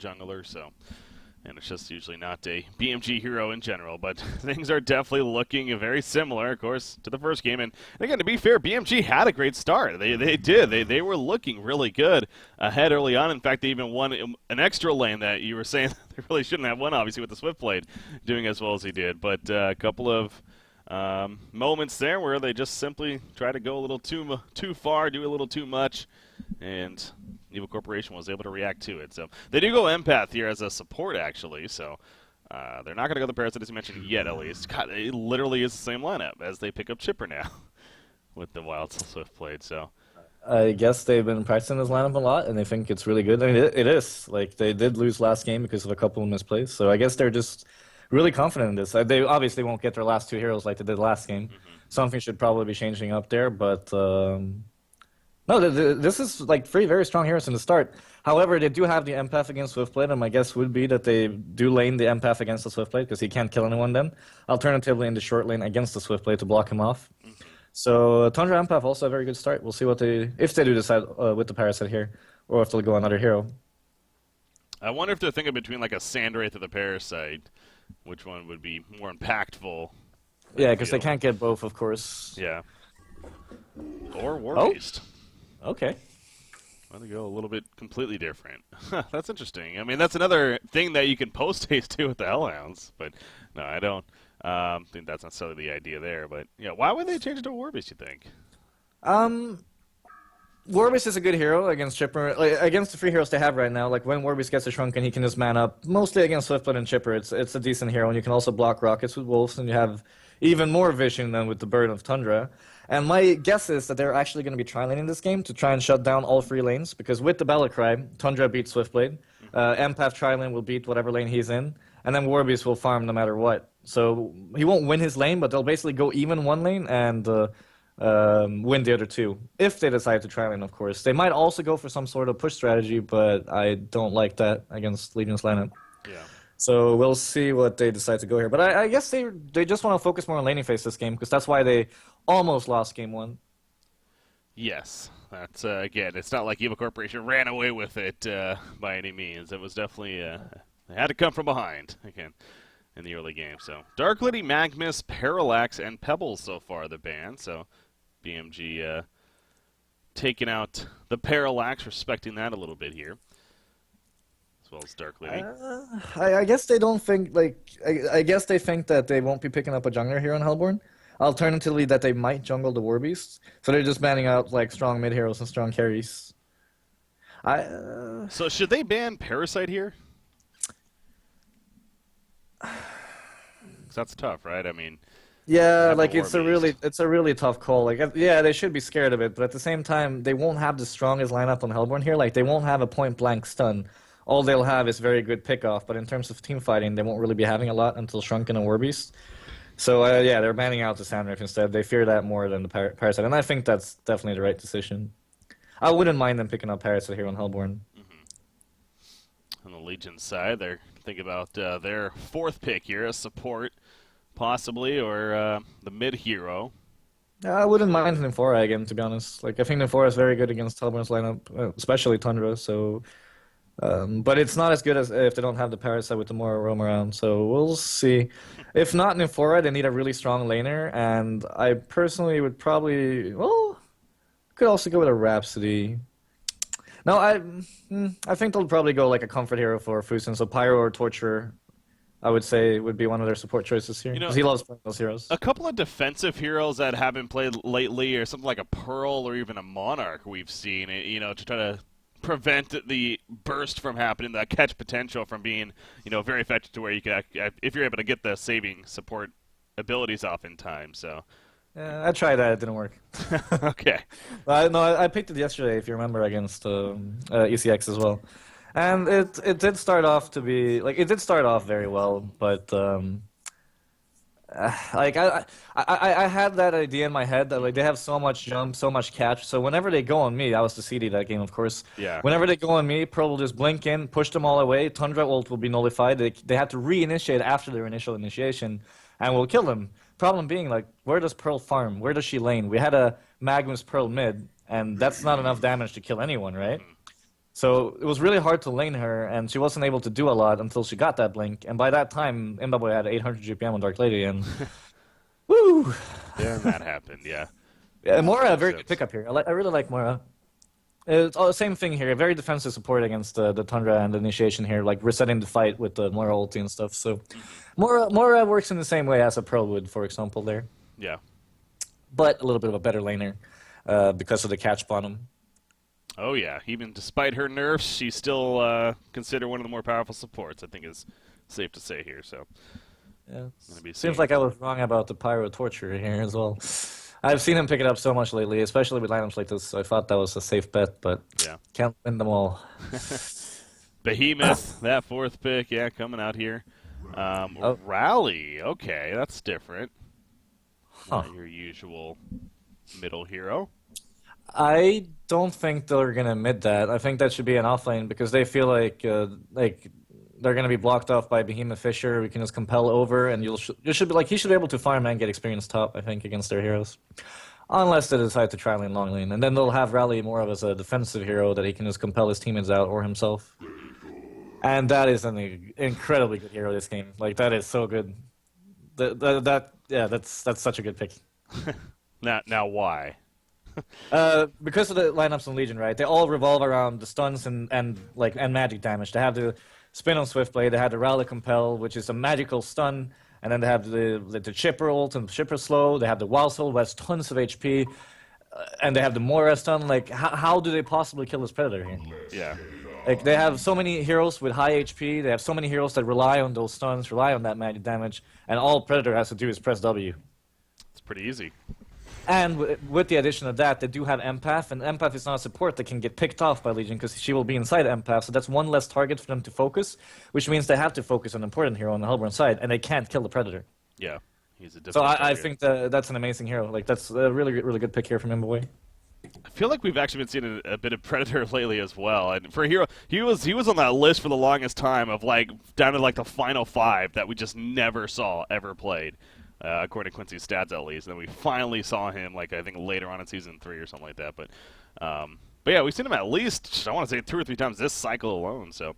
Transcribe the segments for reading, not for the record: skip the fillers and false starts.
jungler, so. And it's just usually not a BMG hero in general, but things are definitely looking very similar, of course, to the first game. And again, to be fair, BMG had a great start. They did. They were looking really good ahead early on. In fact, they even won an extra lane that you were saying they really shouldn't have won, obviously, with the Swiftblade doing as well as he did. But a couple of moments there where they just simply try to go a little too far, do a little too much, and Evil Corporation was able to react to it. So they do go Empath here as a support, actually. So they're not going to go the Parasite, as you mentioned, yet, at least. God, it literally is the same lineup as they pick up Chipper now with the Wild Swiftblade. So I guess they've been practicing this lineup a lot, and they think it's really good. I mean, it is. Like, they did lose last game because of a couple of misplays. So I guess they're just really confident in this. They obviously won't get their last two heroes like they did last game. Something should probably be changing up there, but no, this is like three very strong heroes in the start. However, they do have the Empath against Swiftblade, and my guess would be that they do lane the Empath against the Swiftblade because he can't kill anyone then. Alternatively, in the short lane against the Swiftblade to block him off. So Tundra Empath also a very good start. We'll see what if they do decide with the Parasite here, or if they'll go another hero. I wonder if they're thinking between like a Sandwraith or the Parasite, which one would be more impactful. Yeah, because they can't get both, of course. Yeah. Or War Beast. Okay. Well, they go a little bit completely different. That's interesting. I mean, that's another thing that you can post-haste to with the Hellhounds. But, no, I don't think that's necessarily the idea there. But, yeah, why would they change it to War Beast, you think? War Beast is a good hero against Chipper. Like, against the three heroes they have right now, like when War Beast gets a Shrunken, he can just man up. Mostly against Swiftblade and Chipper, it's a decent hero. And you can also block rockets with Wolves, and you have even more vision than with the Bird of Tundra. And my guess is that they're actually going to be tri-laning this game to try and shut down all three lanes, because with the Battlecry, Tundra beats Swiftblade, Empath tri-lane will beat whatever lane he's in, and then Warbeast will farm no matter what. So he won't win his lane, but they'll basically go even one lane and win the other two, if they decide to tri-lane, of course. They might also go for some sort of push strategy, but I don't like that against Legion's lineup. Yeah. So we'll see what they decide to go here. But I guess they just want to focus more on laning phase this game, because that's why they almost lost game one. Yes. That's, again, it's not like Evil Corporation ran away with it by any means. It was definitely, they had to come from behind, again, in the early game. So Dark Lady, Magnus, Parallax, and Pebbles so far the ban. So BMG taking out the Parallax, respecting that a little bit here. Well as Dark Lady. I guess they don't think, like, I guess they think that they won't be picking up a jungler here on Hellborn. Alternatively, that they might jungle the War Beast. So they're just banning out, like, strong mid heroes and strong carries. So should they ban Parasite here? That's tough, right? I mean, yeah, like it's a really tough call. Like, yeah, they should be scared of it, but at the same time, they won't have the strongest lineup on Hellborn here. Like, they won't have a point blank stun. All they'll have is very good pickoff, but in terms of team fighting, they won't really be having a lot until Shrunken and Warbeast. So, yeah, they're banning out the Sandwraith instead. They fear that more than the Parasite, and I think that's definitely the right decision. I wouldn't mind them picking up Parasite here on Hellborn. On the Legion side, they're thinking about their fourth pick here, a support, possibly, or the mid-hero. I wouldn't mind Nymphora again, to be honest. Like, I think Nymphora is very good against Hellborn's lineup, especially Tundra, so... but it's not as good as if they don't have the Parasite with the more roam around, so we'll see. If not Nymphora, they need a really strong laner, and I personally would probably, well, could also go with a Rhapsody. No, I think they'll probably go like a comfort hero for Fusen, so Pyro or Torturer, I would say, would be one of their support choices here, because he loves playing those heroes. A couple of defensive heroes that haven't played lately, or something like a Pearl or even a Monarch we've seen, to try to prevent the burst from happening, that catch potential from being, very effective to where you can, if you're able to get the saving support abilities off in time. So, yeah, I tried that; it didn't work. Okay. No, I picked it yesterday, if you remember, against ECX as well, and it did start off to be like it did start off very well, but. Like I had that idea in my head that like they have so much jump, so much catch. So whenever they go on me, I was the CD that game, of course. Yeah. Whenever they go on me, Pearl will just blink in, push them all away. Tundra ult will be nullified. They have to reinitiate after their initial initiation, and we'll kill them. Problem being, like, where does Pearl farm? Where does she lane? We had a Magnus Pearl mid, and that's not enough damage to kill anyone, right? So it was really hard to lane her, and she wasn't able to do a lot until she got that blink. And by that time, Mbaboy had 800 GPM on Dark Lady, and woo! Then that happened, yeah. Yeah, Mora, a Makes very sense. good pickup here. I really like Mora. It's all the same thing here. Very defensive support against the Tundra and the Initiation here, like resetting the fight with the Mora ulti and stuff. So Mora works in the same way as a Pearl would, for example, there. Yeah. But a little bit of a better laner because of the catch bottom. Oh, yeah. Even despite her nerfs, she's still considered one of the more powerful supports, I think is safe to say here. So, Yeah. gonna be Seems seeing- like I was wrong about the Pyro Torture here as well. I've seen him pick it up so much lately, especially with lineups like this, so I thought that was a safe bet, but Yeah. can't win them all. Behemoth, that 4th pick, yeah, coming out here. Oh. Rally, okay, that's different. Huh. Not your usual middle hero. I don't think they're gonna mid that. I think that should be an offlane because they feel like they're gonna be blocked off by Behemoth Fisher. We can just compel over, and you should be like he should be able to farm and get experience top. I think against their heroes, unless they decide to try lane long lane, and then they'll have Rally more of as a defensive hero that he can just compel his teammates out or himself. And that is an incredibly good hero this game. Like that is so good. That's such a good pick. Now why? Because of the lineups in Legion, right? They all revolve around the stuns and magic damage. They have the spin on Swiftblade. They have the Rally Compel, which is a magical stun, and then they have the Chipper ult and Chipper slow. They have the Wild Soul, who has tons of HP, and they have the Mora stun. Like, how do they possibly kill this Predator here? Yeah. Like, they have so many heroes with high HP. They have so many heroes that rely on those stuns, rely on that magic damage, and all Predator has to do is press W. It's pretty easy. And with the addition of that, they do have Empath, and Empath is not a support that can get picked off by Legion because she will be inside Empath, so that's one less target for them to focus, which means they have to focus on an important hero on the Hellborn side, and they can't kill the Predator. Yeah. He's a different So I target. think that's an amazing hero. Like, that's a really good pick here from Mbaboy. I feel like we've actually been seeing a bit of Predator lately as well. And for a hero, he was on that list for the longest time of like down to like the final 5 that we just never saw ever played, according to Quincy's stats at least. And then we finally saw him like I think later on in season 3 or something like that. But yeah, we've seen him at least I want to say 2 or 3 times this cycle alone. So.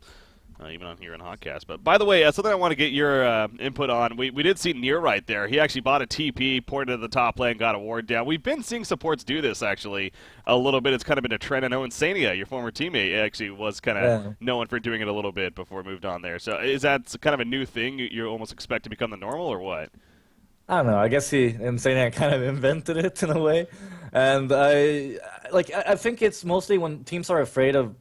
Even on here in Hotcast. But by the way, something I want to get your input on. We did see Near right there. He actually bought a TP, ported to the top lane, got a ward down. We've been seeing supports do this, actually, a little bit. It's kind of been a trend. I know Insania, your former teammate, actually was kind of known for doing it a little bit before moved on there. So is that kind of a new thing you almost expect to become the normal, or what? I don't know. I guess Insania kind of invented it in a way. And I think it's mostly when teams are afraid of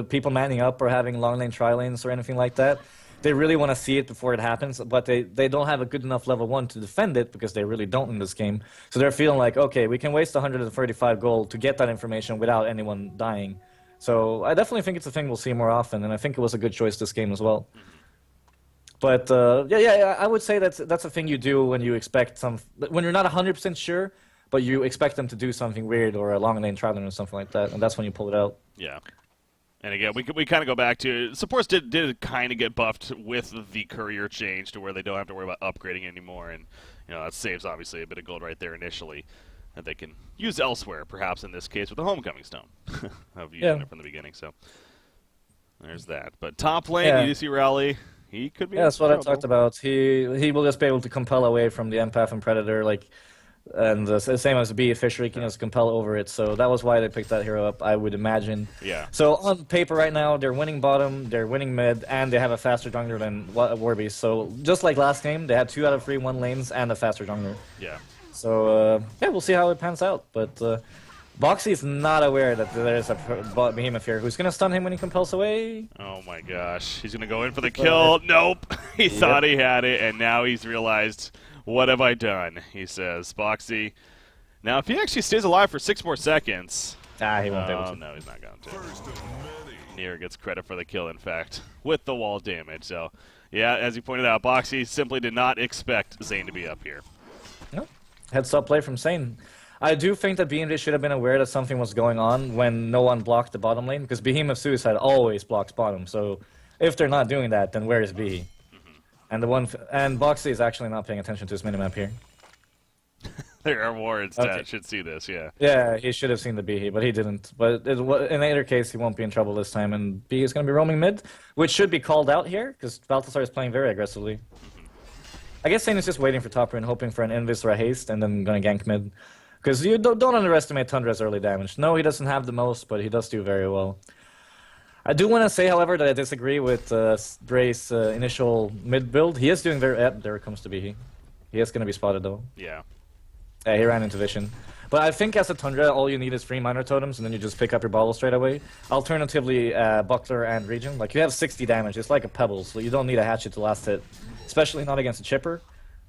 people manning up or having long lane tri lanes or anything like that. They really want to see it before it happens, but they don't have a good enough level 1 to defend it because they really don't in this game. So they're feeling like, okay, we can waste 135 gold to get that information without anyone dying. So I definitely think it's a thing we'll see more often, and I think it was a good choice this game as well. But yeah, I would say that's a thing you do when you expect when you're not 100% sure, but you expect them to do something weird or a long lane tri lane or something like that, and that's when you pull it out. Yeah. And again, we kind of go back to supports did kind of get buffed with the courier change to where they don't have to worry about upgrading anymore, and that saves obviously a bit of gold right there initially that they can use elsewhere, perhaps in this case with the Homecoming Stone of using it from the beginning. So there's that. But top lane, you see Rally, he could be. Yeah, that's what I talked about. He will just be able to compel away from the Empath and Predator, and the same as B, Fisher, he can just compel over it. So that was why they picked that hero up, I would imagine. Yeah. So on paper right now, they're winning bottom, they're winning mid, and they have a faster jungler than Warbeast. So just like last game, they had 2 out of 3 1 lanes and a faster jungler. Yeah. So yeah, we'll see how it pans out. But Boxy is not aware that there's a Behemoth here who's going to stun him when he compels away. Oh my gosh. He's going to go in for the kill. Nope. He thought he had it, and now he's realized... What have I done? He says. Boxy. Now, if he actually stays alive for 6 more seconds... He won't be able to. No, he's not going to. Nier gets credit for the kill, in fact, with the wall damage. So, yeah, as you pointed out, Boxy simply did not expect Zane to be up here. No. Heads up play from Zane. I do think that BMG should have been aware that something was going on when no one blocked the bottom lane, because Behemoth Suicide always blocks bottom. So, if they're not doing that, then where is B? And Boxy is actually not paying attention to his minimap here. There are warrants Okay. that should see this, yeah. Yeah, he should have seen the B, but he didn't. But in either case, he won't be in trouble this time, and B is going to be roaming mid, which should be called out here, because Balthasar is playing very aggressively. I guess Sane is just waiting for top rune, hoping for an Invis or a haste, and then going to gank mid. Because you don't underestimate Tundra's early damage. No, he doesn't have the most, but he does do very well. I do want to say, however, that I disagree with Bray's initial mid build. He is doing very... there comes to be. He is going to be spotted, though. Yeah. Yeah, he ran into vision. But I think as a Tundra, all you need is 3 minor totems, and then you just pick up your bottle straight away. Alternatively, Buckler and Regen. Like, you have 60 damage. It's like a pebble, so you don't need a hatchet to last hit. Especially not against a chipper.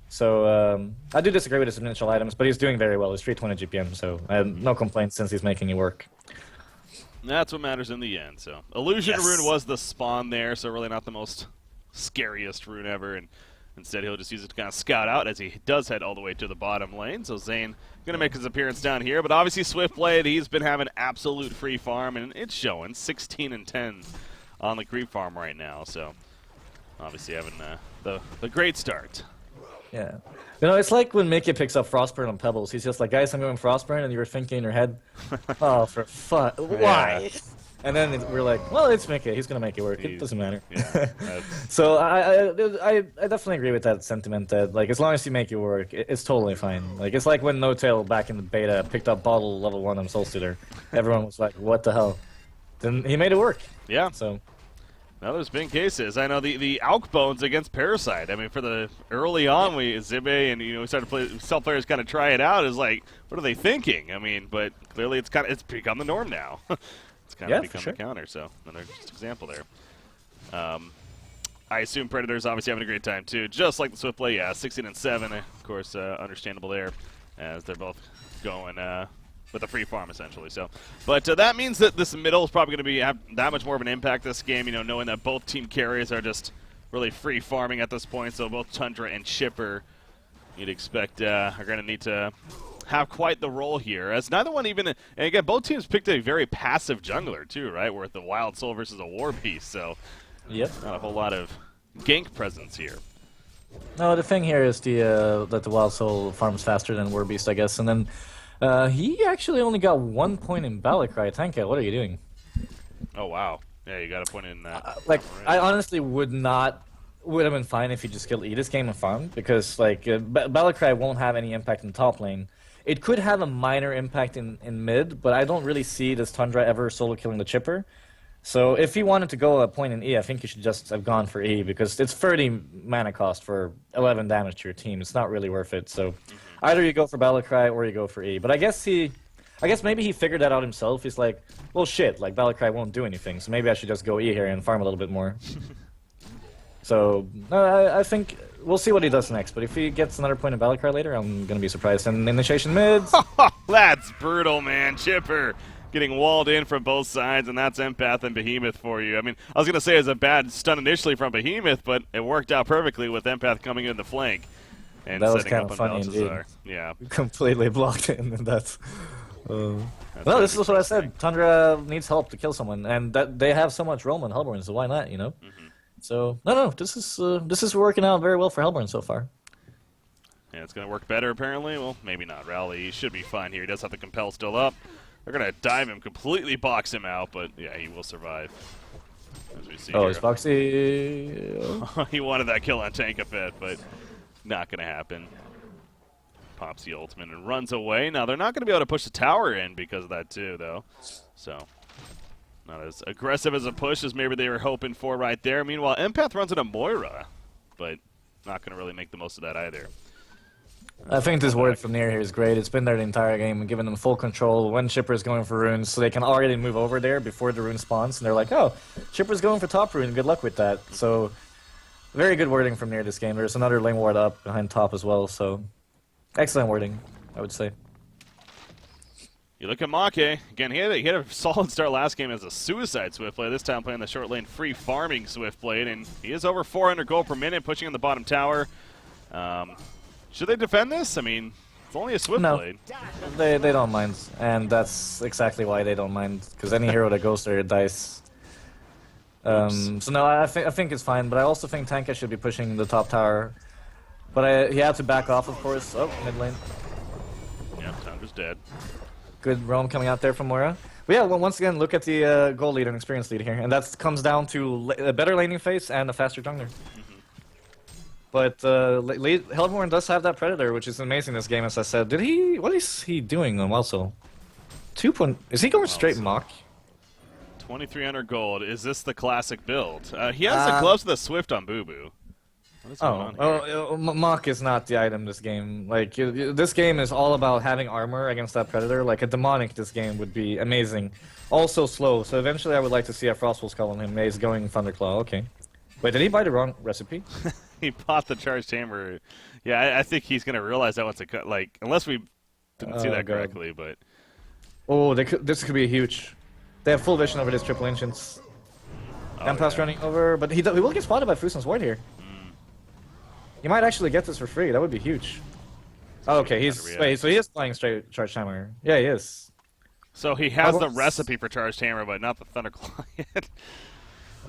So, I do disagree with his initial items, but he's doing very well. He's 320 GPM, so I have no complaints since he's making it work. That's what matters in the end, so. Illusion Rune was the spawn there, so really not the most scariest rune ever, and instead he'll just use it to kind of scout out as he does head all the way to the bottom lane. So Zane going to make his appearance down here, but obviously Swiftblade, he's been having absolute free farm, and it's showing 16 and 10 on the creep farm right now, so obviously having the great start. Yeah. You know, it's like when Mickey picks up Frostburn on Pebbles. He's just like, guys, I'm going Frostburn, and you were thinking in your head, oh, for fun, why? Yeah. And then we're like, well, it's Mickey. He's going to make it work. It doesn't matter. Yeah, So I definitely agree with that sentiment that, like, as long as you make it work, it's totally fine. Like, it's like when No Tail back in the beta picked up bottle level 1 on Soul Stealer. Everyone was like, what the hell? Then he made it work. Yeah. So. Now there's been cases. I know the Alk Bones against Parasite. I mean, for the early on, Zibe and we started to saw players kind of try it out. Is like, what are they thinking? I mean, but clearly it's become the norm now. It's kind of become the counter. So another just example there. I assume Predator's obviously having a great time too, just like the Swiftblade. Yeah, 16 and 7, of course, understandable there, as they're both going. With a free farm, essentially. So, but that means that this middle is probably going to have that much more of an impact this game, knowing that both team carries are just really free farming at this point. So both Tundra and Chipper, you'd expect, are going to need to have quite the role here, as neither one even, and again, both teams picked a very passive jungler too, right? Where the Wild Soul versus a War Beast, so yep, not a whole lot of gank presence here. No, the thing here is that the Wild Soul farms faster than War Beast, I guess, and then he actually only got 1 point in Battlecry. Tanka, what are you doing? Oh wow, yeah, you got a point in that. Like, I honestly would have been fine if he just killed E this game and farmed, because like Battlecry won't have any impact in top lane. It could have a minor impact in mid, but I don't really see this Tundra ever solo killing the Chipper. So if he wanted to go a point in E, I think he should just have gone for E, because it's 30 mana cost for 11 damage to your team. It's not really worth it. So either you go for Battlecry or you go for E. But I guess maybe he figured that out himself. He's like, well, shit, like Battlecry won't do anything, so maybe I should just go E here and farm a little bit more. So I think we'll see what he does next. But if he gets another point in Battlecry later, I'm gonna be surprised. And initiation mids. That's brutal, man. Chipper getting walled in from both sides, and that's Empath and Behemoth for you. I mean, I was going to say it was a bad stun initially from Behemoth, but it worked out perfectly with Empath coming in the flank and that was setting kind up of on funny Balthasar. indeed. Yeah. Completely blocked in, and that's well, this is what I said. Tundra needs help to kill someone, and that they have so much roam on Hellborn, so why not, So, no, this is working out very well for Hellborn so far. Yeah, it's going to work better, apparently. Well, maybe not. Rally should be fine here. He does have the Compel still up. They're going to dive him, completely box him out, but yeah, he will survive. As we see here. It's Foxy. He wanted that kill on Tankafet, but not going to happen. Pops the ultimate and runs away. Now, they're not going to be able to push the tower in because of that, too, though. So, not as aggressive as a push as maybe they were hoping for right there. Meanwhile, Empath runs into Moira, but not going to really make the most of that either. I think this word from near here is great. It's been there the entire game and giving them full control when Chipper's going for runes, so they can already move over there before the rune spawns, and they're like, oh, Chipper's going for top rune, good luck with that. So, very good wording from near this game. There's another lane ward up behind top as well, so excellent wording, I would say. You look at Make. Again, he had a solid start last game as a suicide Swiftblade. This time playing the short lane free farming Swiftblade, and he is over 400 gold per minute, pushing in the bottom tower. Should they defend this? I mean, it's only a Swiftblade. No, they don't mind, and that's exactly why they don't mind, because any hero that goes there dies. So no, I think it's fine, but I also think Tanka should be pushing the top tower. But he had to back off, of course. Oh, mid lane. dead. Good roam coming out there from Moira. But yeah, well, once again, look at the goal lead and experience lead here. And that comes down to a better laning phase and a faster jungler. But Hellborn does have that Predator, which is amazing this game, as I said. What is he doing on also? Is he going straight Mach? 2,300 gold. Is this the classic build? He has the gloves of the Swift on Boo Boo. What is going on here? Mach is not the item this game. Like, this game is all about having armor against that Predator. Like, a Demonic this game would be amazing. Also slow, so eventually I would like to see a Frostwolf Skull on him. He's going Thunderclaw, okay. Wait, did he buy the wrong recipe? He bought the charged hammer. Yeah, I think he's going to realize that once it cut, like, unless we didn't see that correctly, but... Oh, this could be huge. They have full vision over this triple ancients. Empath's running over, but he will get spotted by Fusen's Ward here. He might actually get this for free. That would be huge. Oh, okay, so he is playing straight charged hammer. Yeah, he is. So he has the recipe for charged hammer, but not the Thunderclaw yet.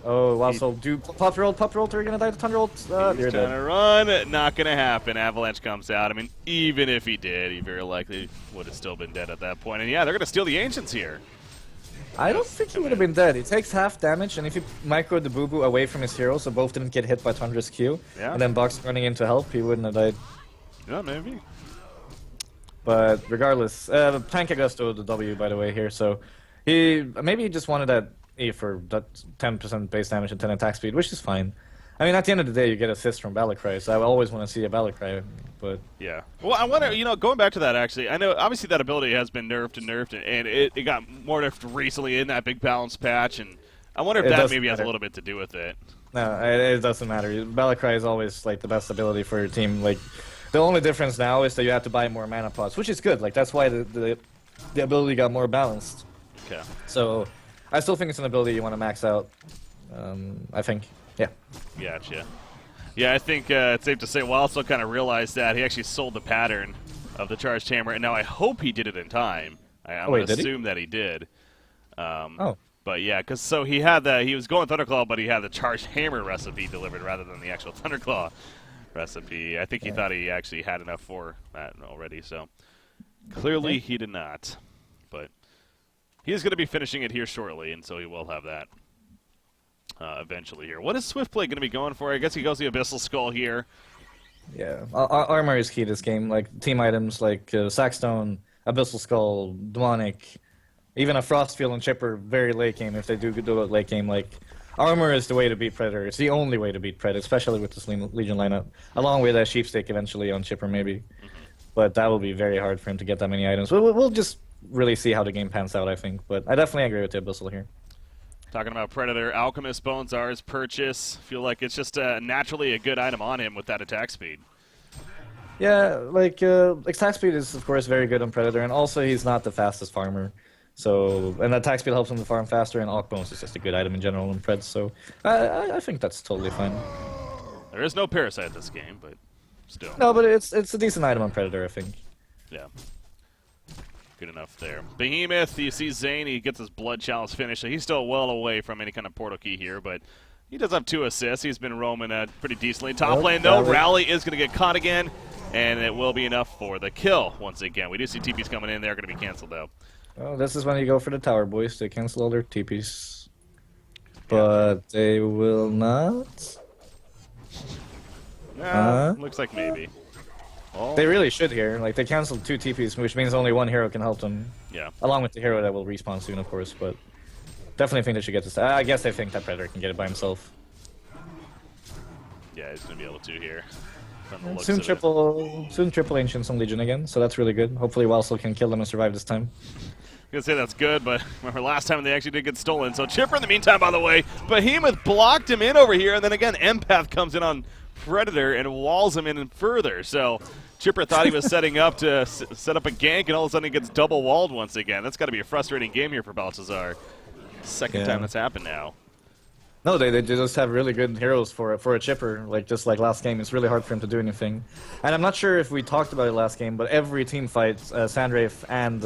Oh, wow, so do Pop Roll, are you gonna die to Thunder Ult? He's trying to run. Not gonna happen. Avalanche comes out. I mean, even if he did, he very likely would have still been dead at that point. And yeah, they're gonna steal the Ancients here. I don't think he would have been dead. He takes half damage, and if you microed the Boo Boo away from his hero, so both didn't get hit by Tundra's Q, and then Box running in to help, he wouldn't have died. Yeah, maybe. But regardless, Tank goes to the W, by the way, here, so maybe he just wanted that E for that 10% base damage and 10 attack speed, which is fine. I mean, at the end of the day, you get assists from Battlecry, so I always want to see a Battlecry, but... Yeah. Well, I wonder, going back to that, actually, I know, obviously, that ability has been nerfed, and it got more nerfed recently in that big balance patch, and I wonder if that maybe has a little bit to do with it. No, it doesn't matter. Battlecry is always, like, the best ability for your team. Like, the only difference now is that you have to buy more mana pots, which is good. Like, that's why the ability got more balanced. Okay. So, I still think it's an ability you want to max out, I think. Yeah. Gotcha. Yeah, I think it's safe to say Wildstorm kind of realized that. He actually sold the pattern of the charged hammer, and now I hope he did it in time. I would assume that he did. But yeah, because so he had he was going Thunderclaw, but he had the charged hammer recipe delivered rather than the actual Thunderclaw recipe. I think he thought he actually had enough for that already, so clearly he did not. But he is going to be finishing it here shortly, and so he will have that. Eventually here. What is Swiftplay going to be going for? I guess he goes the Abyssal Skull here. Yeah, armor is key this game. Like team items like Sackstone, Abyssal Skull, Demonic, even a Frostfield and Chipper very late game if they do it late game. Like armor is the way to beat Predator. It's the only way to beat Predator, especially with this Legion lineup. Along with that Sheepstake eventually on Chipper maybe. But that will be very hard for him to get that many items. We'll just really see how the game pans out, I think. But I definitely agree with the Abyssal here. Talking about Predator, Alchemist Bones are his purchase. Feel like it's just naturally a good item on him with that attack speed. Yeah, like attack speed is of course very good on Predator, and also he's not the fastest farmer. So, and attack speed helps him to farm faster, and Alch Bones is just a good item in general in Pred. So, I think that's totally fine. There is no Parasite this game, but still. No, but it's a decent item on Predator, I think. Yeah. Good enough there. Behemoth, you see Zane, he gets his Blood Chalice finish, so he's still well away from any kind of portal key here, but he does have 2 assists. He's been roaming pretty decently. Top lane, though, Rally is going to get caught again, and it will be enough for the kill once again. We do see TPs coming in. They're going to be canceled, though. Oh, this is when you go for the tower boys. They cancel all their TPs. But they will not? Looks like maybe. Oh. They really should here. Like, they canceled 2 TPs, which means only 1 hero can help them. Yeah. Along with the hero that will respawn soon, of course, but definitely think they should get this. I guess they think that Predator can get it by himself. Yeah, he's going to be able to here. Soon triple Ancients on Legion again, so that's really good. Hopefully Wildstorm can kill them and survive this time. I was going to say that's good, but remember last time they actually did get stolen. So Chipper in the meantime, by the way, Behemoth blocked him in over here, and then again Empath comes in on Predator and walls him in further. So Chipper thought he was setting up to set up a gank, and all of a sudden he gets double walled once again. That's got to be a frustrating game here for Baltazar. Second time that's happened now. No, they just have really good heroes for a Chipper. Like just like last game, it's really hard for him to do anything. And I'm not sure if we talked about it last game, but every team fight, Sandrafe and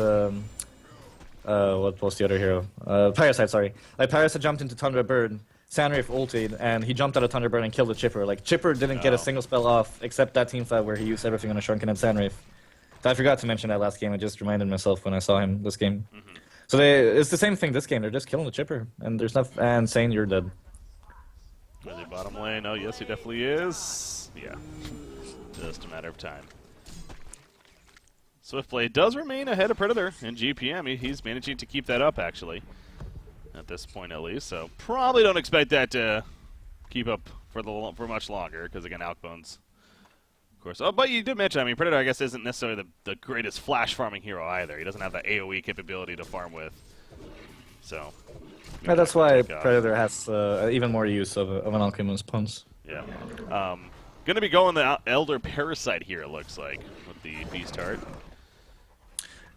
what was the other hero? Parasite, sorry. Like Parasite jumped into Tundra Bird. Sandrafe ulted, and he jumped out of Thunderbird and killed the Chipper. Like, Chipper didn't get a single spell off, except that team fight where he used everything on a Shrunken and Sandrafe. I forgot to mention that last game. I just reminded myself when I saw him this game. So it's the same thing this game. They're just killing the chipper, and there's nothing. And saying you're dead. Is he bottom lane? Oh, yes, he definitely is. Yeah, just a matter of time. Swiftblade does remain ahead of Predator in GPM. He's managing to keep that up, actually, at this point at least. So probably don't expect that to keep up for much longer, because again, Alkbone's, of course. Oh, but you did mention, I mean, Predator, I guess, isn't necessarily the greatest flash farming hero either. He doesn't have the AoE capability to farm with. So Yeah, that's why Predator has even more use of an Alchemist Punch. Yeah. Going to be going the Elder Parasite here, it looks like, with the Beast Heart.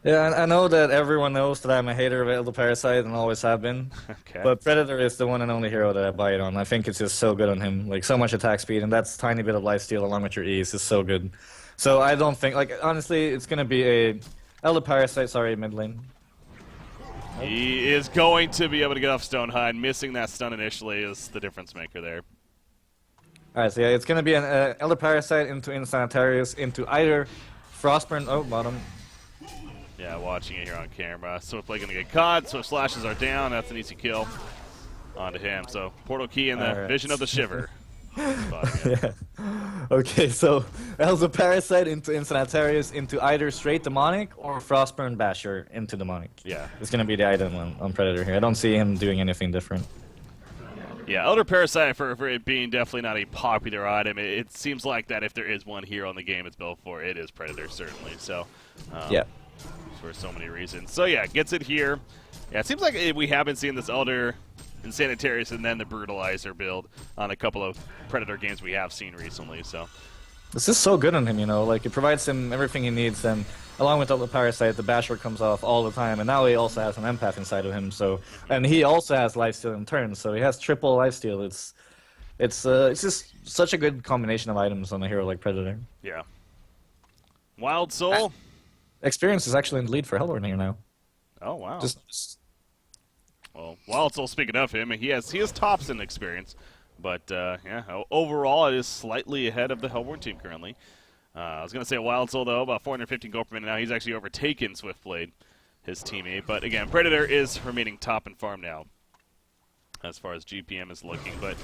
Yeah, I know that everyone knows that I'm a hater of Elder Parasite and always have been. Okay. But Predator is the one and only hero that I buy it on. I think it's just so good on him. Like, so much attack speed, and that's tiny bit of lifesteal along with your E's is so good. So I don't think, like, honestly, it's going to be a Elder Parasite, sorry, mid lane. He is going to be able to get off Stonehide. Missing that stun initially is the difference maker there. Alright, so yeah, it's going to be an Elder Parasite into Insanitarius, into either Frostburn, oh, bottom. Yeah, watching it here on camera. Swiftblade going to get caught. Swift slashes are down. That's an easy kill onto him. So Portal Key and the Vision of the Shiver. Yeah. Okay, so Elder Parasite into Insanitarius into either straight Demonic or Frostburn Basher into Demonic. Yeah. It's going to be the item on Predator here. I don't see him doing anything different. Yeah, Elder Parasite, for it being definitely not a popular item, it seems like that if there is one hero in the game it's built for, it is Predator, certainly. So, yeah. For so many reasons. So yeah, gets it here. Yeah, it seems like we have been seeing this Elder Insanitarius and then the Brutalizer build on a couple of Predator games we have seen recently. So this is so good on him, you know, like it provides him everything he needs, and along with the Parasite, the Basher comes off all the time, and now he also has an Empath inside of him, so, and he also has lifesteal in turn, so he has triple lifesteal. It's just such a good combination of items on a hero like Predator. Yeah. Wild Soul. Experience is actually in the lead for Hellborn here now. Oh wow. Just well, Wild Soul, speaking of him, he has tops in experience, but yeah, overall it is slightly ahead of the Hellborn team currently. I was gonna say Wild Soul though, about 415 gold per minute now. He's actually overtaken Swiftblade, his teammate. But again, Predator is remaining top in farm now, as far as GPM is looking. But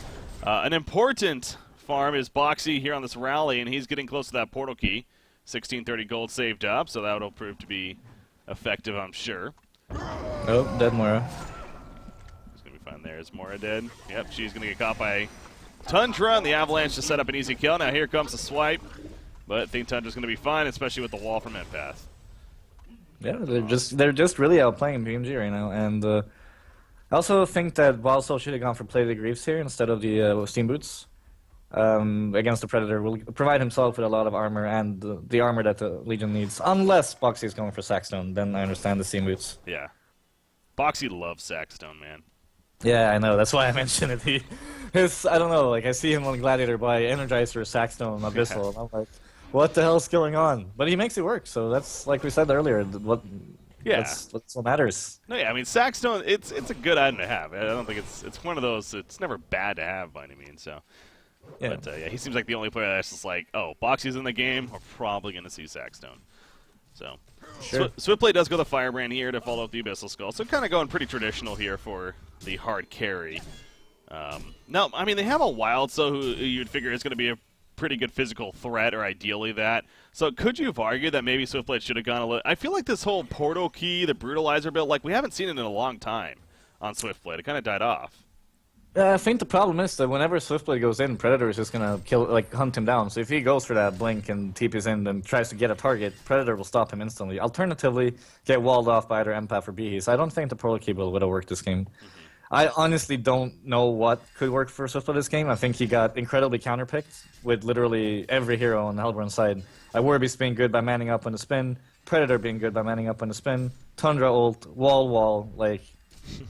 an important farm is Boxy here on this rally, and he's getting close to that portal key. 1630 gold saved up, so that will prove to be effective, I'm sure. oh, dead Moira. Who's going to be fine there? Is Moira dead? Yep, she's going to get caught by Tundra, and the Avalanche to set up an easy kill. Now here comes the swipe, but I think Tundra's going to be fine, especially with the wall from Empath. Yeah, they're just really outplaying BMG right now, and I also think that Wild Soul should have gone for Play the Greaves here instead of the Steam Boots. Against the Predator will provide himself with a lot of armor and the armor that the Legion needs. Unless Boxy is going for Sackstone, then I understand the Steam Boots. Yeah. Boxy loves Sackstone, man. Yeah, I know. That's why I mentioned it. I don't know, like I see him on Gladiator buy Energizer, Sackstone, Abyssal, and I'm like, what the hell's going on? But he makes it work, so that's, like we said earlier, that's what matters. No, yeah, I mean, Sackstone, it's a good item to have. I don't think it's one of those, it's never bad to have by any means, so. Yeah. But yeah, he seems like the only player that's just like, oh, Boxy's in the game, we're probably going to see Sackstone. So, sure. Swiftblade does go the Firebrand here to follow up the Abyssal Skull. So kind of going pretty traditional here for the hard carry. No, I mean, they have a Wild Soul who you'd figure is going to be a pretty good physical threat, or ideally that. So could you have argued that maybe Swiftblade should have gone a little... I feel like this whole Portal Key, the Brutalizer build, like we haven't seen it in a long time on Swiftblade. It kind of died off. I think the problem is that whenever Swiftblade goes in, Predator is just gonna hunt him down. So if he goes for that blink and TP's in and tries to get a target, Predator will stop him instantly. Alternatively, get walled off by either Empath or Behe. So I don't think the Portal Key build would have worked this game. I honestly don't know what could work for Swiftblade this game. I think he got incredibly counterpicked with literally every hero on the Hellborn side. Warbeast being good by manning up on the spin, Predator being good by manning up on the spin, Tundra ult, wall, like...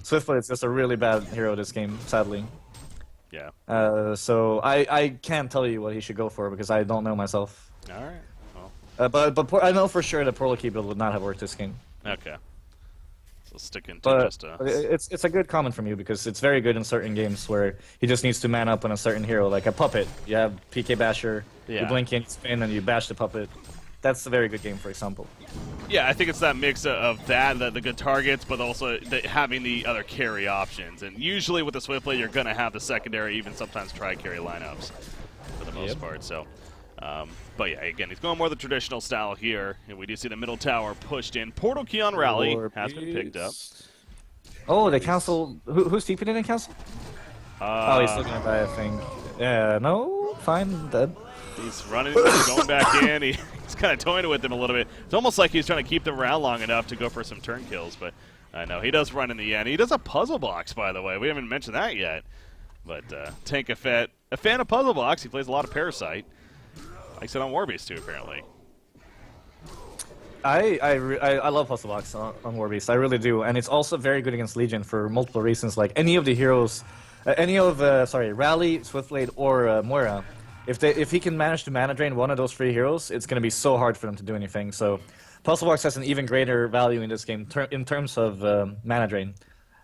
Swiftblade is just a really bad hero this game, sadly. Yeah. So I can't tell you what he should go for because I don't know myself. All right. Well. But I know for sure that Portal Key build would not have worked this game. Okay. So sticking to just but it's a good comment from you because it's very good in certain games where he just needs to man up on a certain hero, like a puppet. You have PK Basher, you blink in, spin, and you bash the puppet. That's a very good game, for example. Yeah, I think it's that mix of that, the good targets, but also having the other carry options. And usually with the Swiftblade, you're going to have the secondary, even sometimes tri-carry lineups for the most part. So, but yeah, again, he's going more the traditional style here. And we do see the middle tower pushed in. Portal key on Rally has been picked up. Oh, they canceled. Who's TP'd in and canceled? Oh, he's still going to die, I think. Yeah, no, fine, dead. He's running, going back in. He's kind of toying with him a little bit. It's almost like he's trying to keep them around long enough to go for some turn kills. But no, he does run in the end. He does a puzzle box, by the way. We haven't mentioned that yet. But Tank a fan of puzzle box. He plays a lot of Parasite. Likes it on Warbeast too, apparently. I love puzzle box on Warbeast. I really do, and it's also very good against Legion for multiple reasons. Like any of the heroes, Rally, Swiftblade, or Moira. If he can manage to mana drain one of those 3 heroes, it's going to be so hard for them to do anything. So, Puzzle Box has an even greater value in this game in terms of mana drain.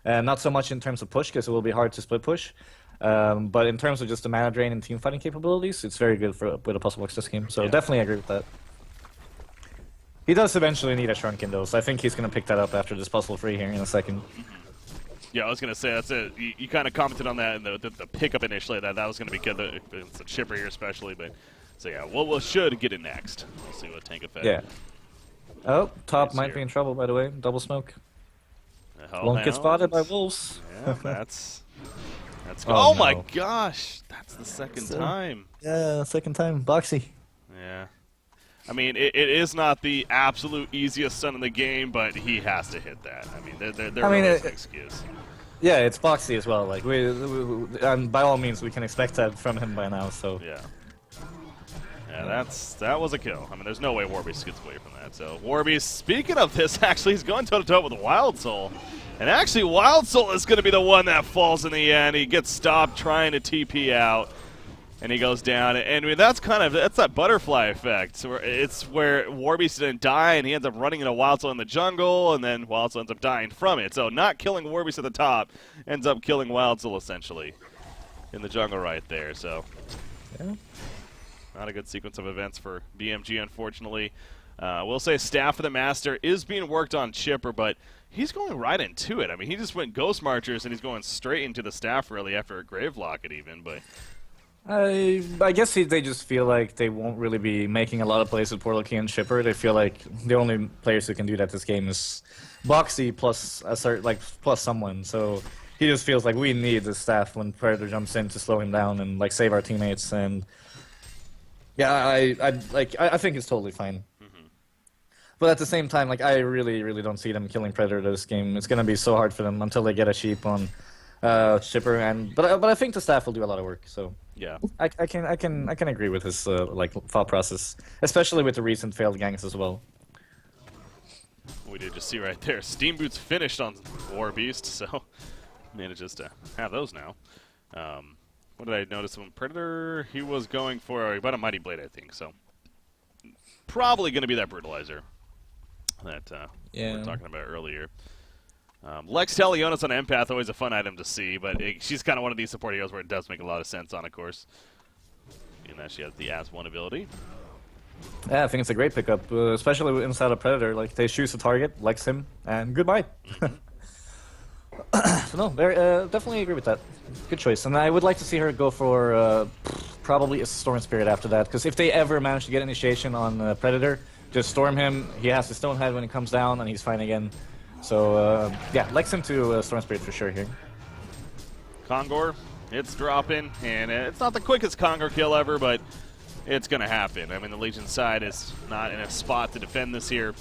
Not so much in terms of push, because it will be hard to split push. But in terms of just the mana drain and team fighting capabilities, it's very good with a Puzzle Box this game. So yeah. Definitely agree with that. He does eventually need a Shrunken though, so I think he's going to pick that up after this puzzle free here in a second. Yeah, I was going to say, that's it. You kind of commented on that in the pickup initially, that was going to be good. It's a chipper here especially, but so yeah, we should get it next. We'll see what Tank Effect. Yeah. Oh, top might be in trouble, by the way. Double smoke. Won't get spotted by wolves. Yeah, that's oh no. My gosh, that's the second time. Yeah, second time. Boxy. Yeah. I mean, it is not the absolute easiest stun in the game, but he has to hit that. I mean, there really is an excuse. Yeah, it's Boxy as well. Like and by all means, we can expect that from him by now. So yeah, that was a kill. I mean, there's no way Warbeast gets away from that. So Warbeast, speaking of this, actually, he's going toe to toe with Wild Soul, and actually, Wild Soul is going to be the one that falls in the end. He gets stopped trying to TP out. And he goes down, and I mean, that's that butterfly effect. So it's where Warbeast didn't die, and he ends up running into Wild Soul in the jungle, and then Wild Soul ends up dying from it. So not killing Warbeast at the top ends up killing Wild Soul essentially in the jungle right there. So yeah, not a good sequence of events for BMG, unfortunately. We'll say Staff of the Master is being worked on Chipper, but he's going right into it. I mean, he just went Ghost Marchers, and he's going straight into the Staff really after a Grave Locket even, but. I guess they just feel like they won't really be making a lot of plays with Portal Key and Chipper. They feel like the only players who can do that this game is Boxy plus plus someone. So he just feels like we need the Staff when Predator jumps in to slow him down and like save our teammates. And yeah, I think it's totally fine. But at the same time, like I really don't see them killing Predator this game. It's gonna be so hard for them until they get a sheep on Chipper. But I think the Staff will do a lot of work. So. Yeah, I can agree with his thought process, especially with the recent failed ganks as well. We did just see right there, Steam Boots finished on Warbeast, so manages to have those now. What did I notice when Predator? He was going for about a Mighty Blade, I think. So probably going to be that Brutalizer that we were talking about earlier. Lex Talionis on Empath, always a fun item to see, but she's kind of one of these support heroes where it does make a lot of sense on, of course. And that she has the As-1 ability. Yeah, I think it's a great pickup, especially inside a Predator. Like, they choose a target, Lex him, and goodbye. So no, definitely agree with that. Good choice. And I would like to see her go for probably a Storm Spirit after that, because if they ever manage to get initiation on Predator, just storm him, he has the Stonehead when he comes down, and he's fine again. So, yeah, Lex him to Storm Spirit for sure here. Kongor, it's dropping, and it's not the quickest Kongor kill ever, but it's going to happen. I mean, the Legion side is not in a spot to defend this here,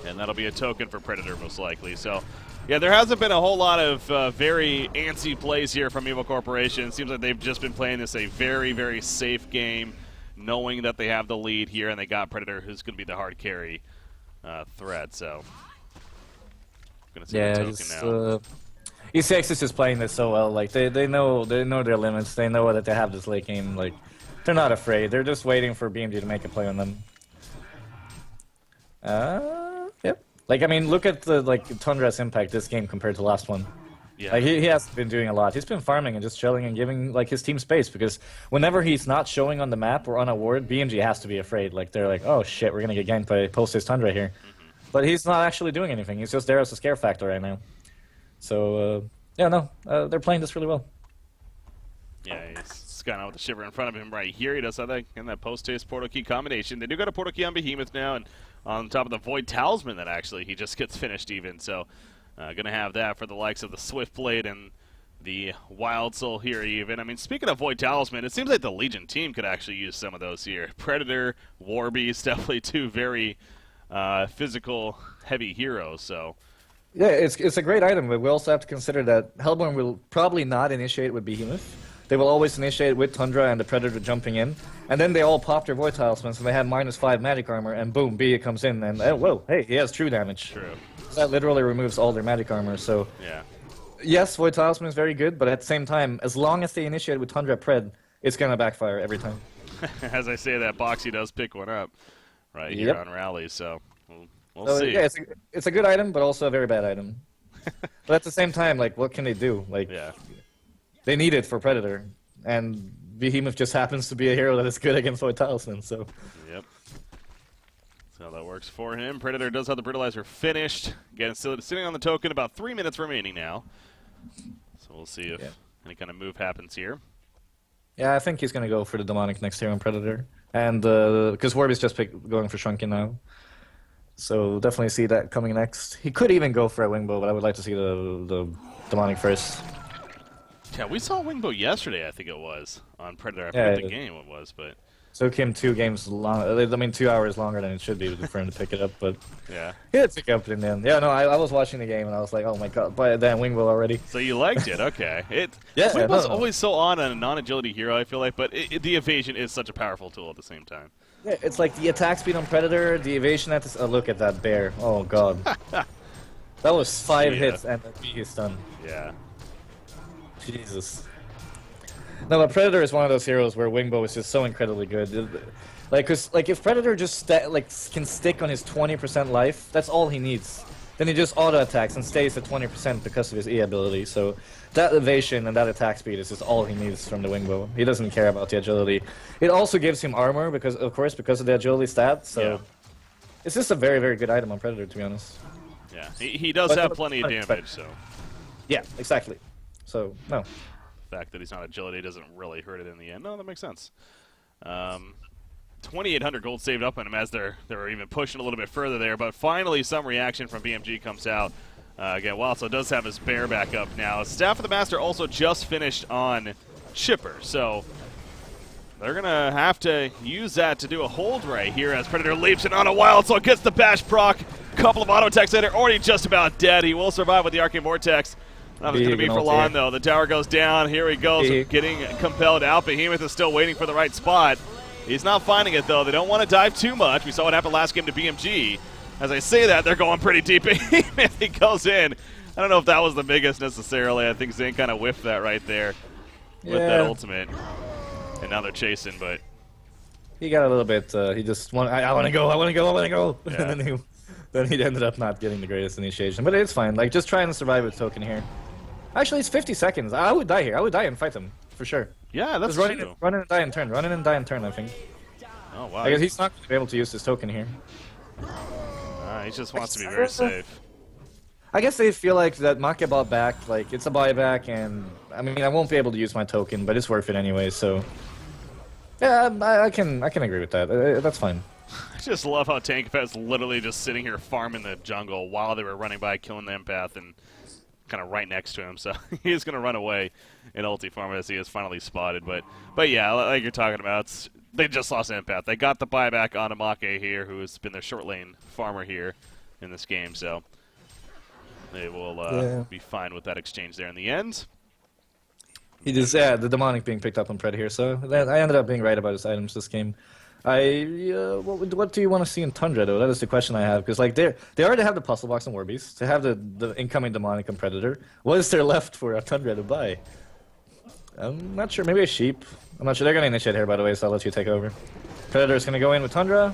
and that'll be a token for Predator most likely. So, yeah, there hasn't been a whole lot of very antsy plays here from Evil Corporation. It seems like they've just been playing this a very, very safe game, knowing that they have the lead here, and they got Predator, who's going to be the hard carry threat, so... Yeah, ECX is just playing this so well. Like they know their limits. They know that they have this late game. Like they're not afraid. They're just waiting for BMG to make a play on them. Yep. Like I mean, look at the Tundra's impact this game compared to the last one. Yeah. Like he has been doing a lot. He's been farming and just chilling and giving like his team space because whenever he's not showing on the map or on a ward, BMG has to be afraid. Like they're like, oh shit, we're gonna get ganked by post-haste Tundra here. But he's not actually doing anything. He's just there as a scare factor right now. So yeah, no, they're playing this really well. Yeah, he's got out with the shiver in front of him right here. He does have that in that post-haste portal key combination. They do got a portal key on Behemoth now, and on top of the Void Talisman that actually he just gets finished even. So gonna have that for the likes of the Swiftblade and the Wild Soul here even. I mean, speaking of Void Talisman, it seems like the Legion team could actually use some of those here. Predator, Warbeast, definitely two very physical, heavy heroes. So. Yeah, it's a great item, but we also have to consider that Hellborn will probably not initiate with Behemoth. They will always initiate with Tundra and the Predator jumping in, and then they all pop their Void Talismans, and they have -5 magic armor, and boom, B comes in, and whoa, hey, he has true damage. True. That literally removes all their magic armor, so... Yeah. Yes, Void Talisman is very good, but at the same time, as long as they initiate with Tundra Pred, it's gonna backfire every time. As I say that, Boxy does pick one up right here on Rally, so we'll see. Yeah, it's a good item, but also a very bad item. But at the same time, like, what can they do? Like, they need it for Predator, and Behemoth just happens to be a hero that is good against Void Talisman, so... Yep. That's how that works for him. Predator does have the Brutalizer finished. Again, still sitting on the token, about 3 minutes remaining now. So we'll see if any kind of move happens here. Yeah, I think he's going to go for the Demonic next here on Predator. And, because Warby's just going for Shrunken now. So definitely see that coming next. He could even go for a Wingbow, but I would like to see the Demonic first. Yeah, we saw Wingbow yesterday, I think it was, on Predator. I forget the game it was, but... Took him 2 games long. I mean, 2 hours longer than it should be for him to pick it up, but yeah, he did pick up in the end. Yeah, no, I was watching the game and I was like, oh my god, buy a damn Wingbow already. So you liked it, okay? Yeah, Wingbow's always so on a non-agility hero, I feel like, but the evasion is such a powerful tool at the same time. Yeah, it's like the attack speed on Predator, the evasion at this. Oh, look at that bear! Oh god, that was 5 hits and the B is done. Yeah. Jesus. No, but Predator is one of those heroes where Wingbow is just so incredibly good. Like, cause like if Predator just can stick on his 20% life, that's all he needs. Then he just auto attacks and stays at 20% because of his E ability. So that evasion and that attack speed is just all he needs from the Wingbow. He doesn't care about the agility. It also gives him armor because of the agility stat. So it's just a very, very good item on Predator, to be honest. Yeah, he does have plenty of damage. So yeah, exactly. So no. The fact that he's not agility doesn't really hurt it in the end. No, that makes sense. 2,800 gold saved up on him as they're even pushing a little bit further there, but finally some reaction from BMG comes out. Again, Wildso does have his bear back up now. Staff of the Master also just finished on Chipper, so they're going to have to use that to do a hold right here as Predator leaps in on a Wildso, gets the bash proc. Couple of auto attacks later, already just about dead. He will survive with the Arcane Vortex. That was going to be for long, though. The tower goes down. Here he goes, getting compelled out. Behemoth is still waiting for the right spot. He's not finding it, though. They don't want to dive too much. We saw what happened last game to BMG. As I say that, they're going pretty deep. Behemoth, he goes in. I don't know if that was the biggest necessarily. I think Zane kind of whiffed that right there with that ultimate. And now they're chasing, but... He got a little bit, he just wanted, I want to go, I want to go, I want to go. Yeah. And then he ended up not getting the greatest initiation. But it's fine. Like, just trying to survive with token here. Actually, it's 50 seconds. I would die here. I would die and fight him, for sure. Yeah, that's just true. Run in and die in turn. Run in and die in turn, I think. Oh, wow. I guess he's not going to be able to use this token here. He just wants to be very safe. I guess they feel like that Make bought back, like, it's a buyback, and, I mean, I won't be able to use my token, but it's worth it anyway, so... Yeah, I can agree with that. That's fine. I just love how Tankpet's literally just sitting here farming the jungle while they were running by, killing the empath, and kind of right next to him. So he's going to run away in ulti farm as he is finally spotted. But yeah, like you're talking about, they just lost empath. They got the buyback on Amake here, who has been their short lane farmer here in this game. So they will be fine with that exchange there in the end. He just, the demonic being picked up on Pred here, so I ended up being right about his items this game. What do you want to see in Tundra, though? That is the question I have, because like they already have the Puzzle Box and Warbeast. They have the incoming demonic and Predator. What is there left for a Tundra to buy? I'm not sure. Maybe a sheep. I'm not sure. They're going to initiate here, by the way, so I'll let you take over. Predator's going to go in with Tundra.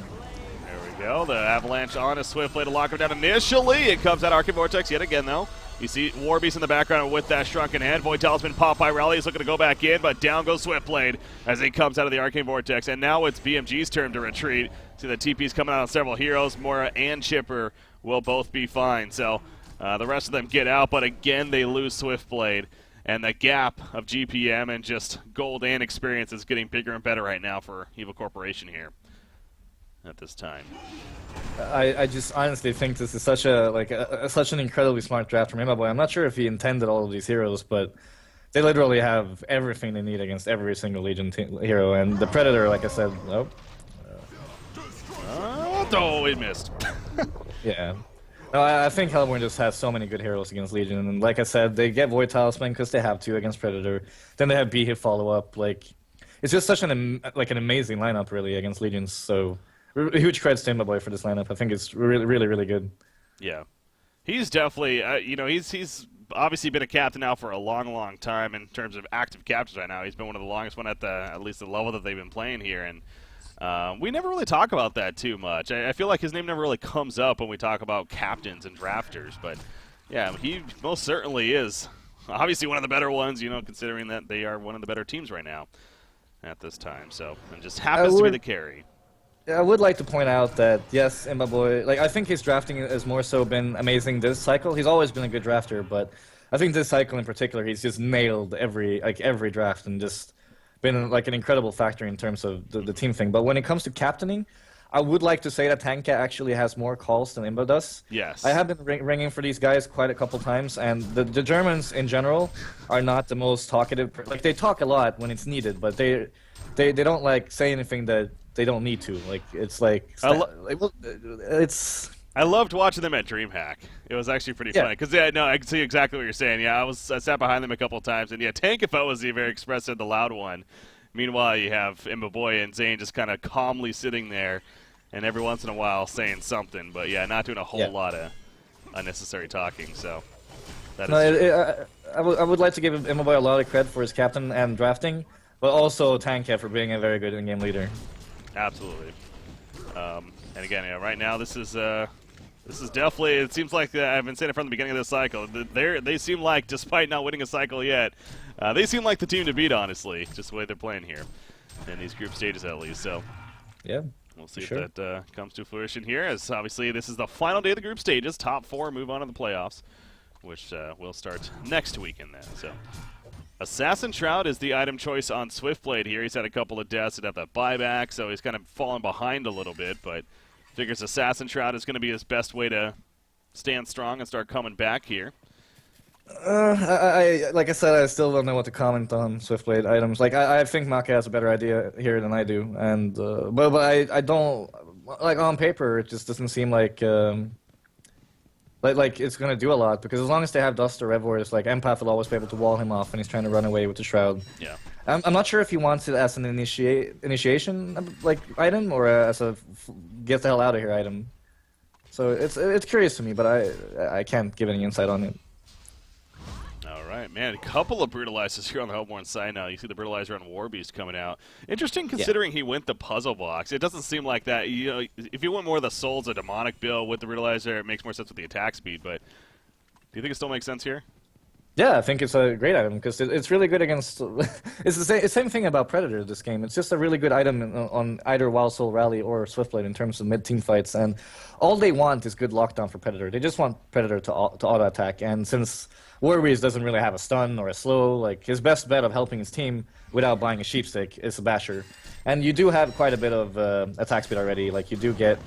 There we go. The Avalanche on a Swiftblade to lock him down initially. It comes out Arcane Vortex yet again, though. You see Warbeast in the background with that shrunken head. Void Talisman pop by Rally. He's looking to go back in, but down goes Swiftblade as he comes out of the Arcane Vortex. And now it's BMG's turn to retreat. See the TP's coming out on several heroes. Mora and Chipper will both be fine. So the rest of them get out, but again they lose Swiftblade. And the gap of GPM and just gold and experience is getting bigger and better right now for Evil Corporation here at this time. I just honestly think this is such such an incredibly smart draft from Imaboy. I'm not sure if he intended all of these heroes, but they literally have everything they need against every single Legion hero. And the Predator, like I said, Oh, it missed. Yeah. No, I think Hellborn just has so many good heroes against Legion, and like I said, they get Void Talisman because they have to against Predator. Then they have B-Hit follow-up. Like, it's just such an amazing lineup, really, against Legions. So, huge credits to Imaboy for this lineup. I think it's really, really, really good. Yeah. He's definitely, he's obviously been a captain now for a long, long time in terms of active captains right now. He's been one of the longest one at least the level that they've been playing here, and we never really talk about that too much. I feel like his name never really comes up when we talk about captains and drafters, but yeah, he most certainly is obviously one of the better ones, considering that they are one of the better teams right now at this time. So, and just happens to be the carry. I would like to point out that, yes, Imaboy, I think his drafting has more so been amazing this cycle. He's always been a good drafter, but I think this cycle in particular, he's just nailed every draft and just been an incredible factor in terms of the team thing. But when it comes to captaining, I would like to say that Tanka actually has more calls than Imba does. Yes. I have been ringing for these guys quite a couple times, and the Germans in general are not the most talkative. They talk a lot when it's needed, but they don't say anything that they don't need to. I loved watching them at DreamHack. It was actually pretty funny because I can see exactly what you're saying. Yeah, I sat behind them a couple of times, and yeah, Tankifa was the very expressive, the loud one. Meanwhile, you have Imbaboy and Zane just kind of calmly sitting there, and every once in a while saying something, but yeah, not doing a whole lot of unnecessary talking. So that is. I would like to give Imbaboy a lot of credit for his captain and drafting, but also Tanka for being a very good in-game leader. Absolutely. And again, right now this is definitely. It seems like I've been saying it from the beginning of this cycle. They seem like, despite not winning a cycle yet, they seem like the team to beat. Honestly, just the way they're playing here in these group stages, at least. So yeah, we'll see if that comes to fruition here. As obviously this is the final day of the group stages. Top 4 move on to the playoffs, which will start next weekend then. So. Assassin Shroud is the item choice on Swiftblade here. He's had a couple of deaths at the buyback, so he's kind of fallen behind a little bit, but figures Assassin Shroud is going to be his best way to stand strong and start coming back here. Like I said, I still don't know what to comment on Swiftblade items. I think Maka has a better idea here than I do, and but I don't on paper. It just doesn't seem like it's gonna do a lot, because as long as they have Dust or Revoirs, Empath will always be able to wall him off when he's trying to run away with the Shroud. Yeah. I'm not sure if he wants it as an initiation item or as a get the hell out of here item. So it's curious to me, but I can't give any insight on it. All right, man. A couple of Brutalizers here on the Hellborn side now. You see the Brutalizer on Warbeast coming out. Interesting considering he went the puzzle box. It doesn't seem like that. If you went more of the Souls, a demonic build with the Brutalizer, it makes more sense with the attack speed. But do you think it still makes sense here? Yeah, I think it's a great item because it's really good against. It's the same thing about Predator this game. It's just a really good item on either Wild Soul Rally or Swiftblade in terms of mid-team fights. And all they want is good lockdown for Predator. They just want Predator to auto attack. And since Warbeast doesn't really have a stun or a slow, his best bet of helping his team without buying a sheepstick is a basher. And you do have quite a bit of attack speed already. You do get.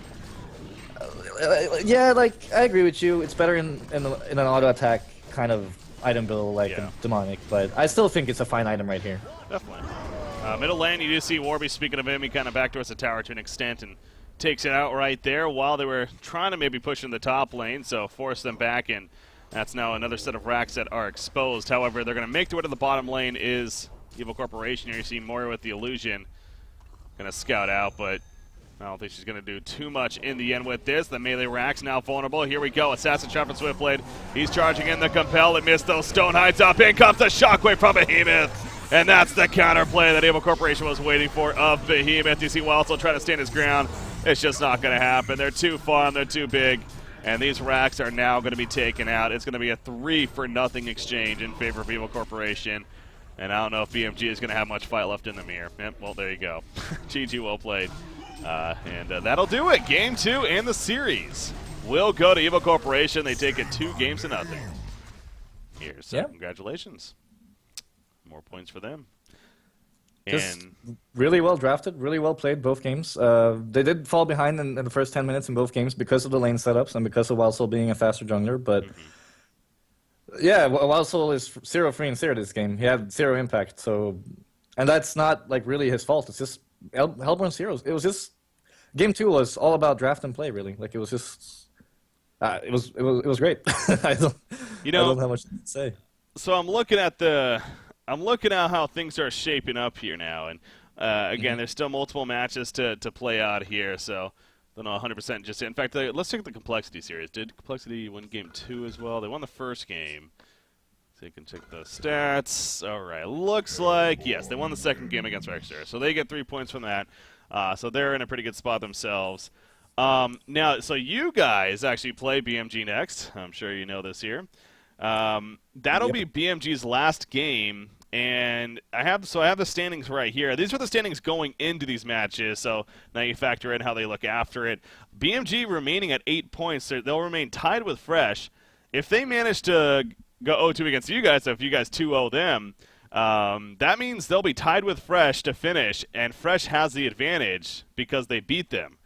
I agree with you. It's better in an auto attack kind of item build a demonic, but I still think it's a fine item right here. Definitely. Middle lane, you do see Warby, speaking of him, he kind of backdoors the tower to an extent and takes it out right there while they were trying to maybe push in the top lane, so force them back, and that's now another set of racks that are exposed. However, they're going to make their way to the bottom lane is Evil Corporation. Here you see Moira with the illusion. Going to scout out, but I don't think she's going to do too much in the end with this. The melee rack's now vulnerable. Here we go. Assassin shot from Swiftblade. He's charging in the compel. It missed those stone heights up. In comes the shockwave from Behemoth. And that's the counterplay that Evil Corporation was waiting for of Behemoth. You see Wildsell trying to stand his ground. It's just not going to happen. They're too far. They're too big. And these racks are now going to be taken out. It's going to be a 3-for-0 exchange in favor of Evil Corporation. And I don't know if BMG is going to have much fight left in them here. Yep, well, there you go. GG, well played. And that'll do it. Game 2 and the series will go to Evil Corporation. They take it 2-0 here. So congratulations. More points for them. Just And really well drafted, really well played both games. They did fall behind in the first 10 minutes in both games because of the lane setups and because of Wildsole being a faster jungler. But yeah, Wildsole is 0-3 and 0 this game. He had 0 impact, so and that's not like really his fault. It's just Hellborn's heroes. It was just game 2 was all about draft and play, really. Like it was just it was great. I don't have much to say. So I'm looking at how things are shaping up here now, and again, there's still multiple matches to play out here, so don't know 100% just. In fact, let's check the Complexity series. Did Complexity win game 2 as well? They won the first game, so you can check the stats. All right, looks like yes, they won the second game against Rexter, so they get 3 points from that. So they're in a pretty good spot themselves. Now, so you guys actually play BMG next. I'm sure you know this here. That'll be BMG's last game, and I have the standings right here. These are the standings going into these matches, so now you factor in how they look after it. BMG remaining at 8 points, they'll remain tied with Fresh. If they manage to go 0-2 against you guys, so if you guys 2-0 them, that means they'll be tied with Fresh to finish, and Fresh has the advantage because they beat them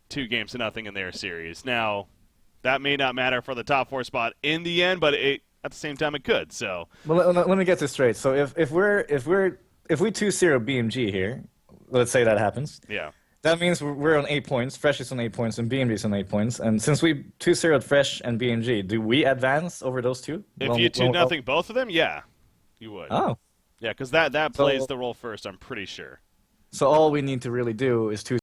2-0 in their series. Now, that may not matter for the top 4 spot in the end, but at the same time it could. So, well, let me get this straight. So if we 2-0 BMG here, let's say that happens. Yeah. That means we're on 8 points. Fresh is on 8 points, and BMG is on 8 points. And since we 2-0'd Fresh and BMG, do we advance over those two? If you 2-0 both of them, yeah, you would. Oh. Yeah, because that plays the role first. I'm pretty sure. So all we need to really do is 2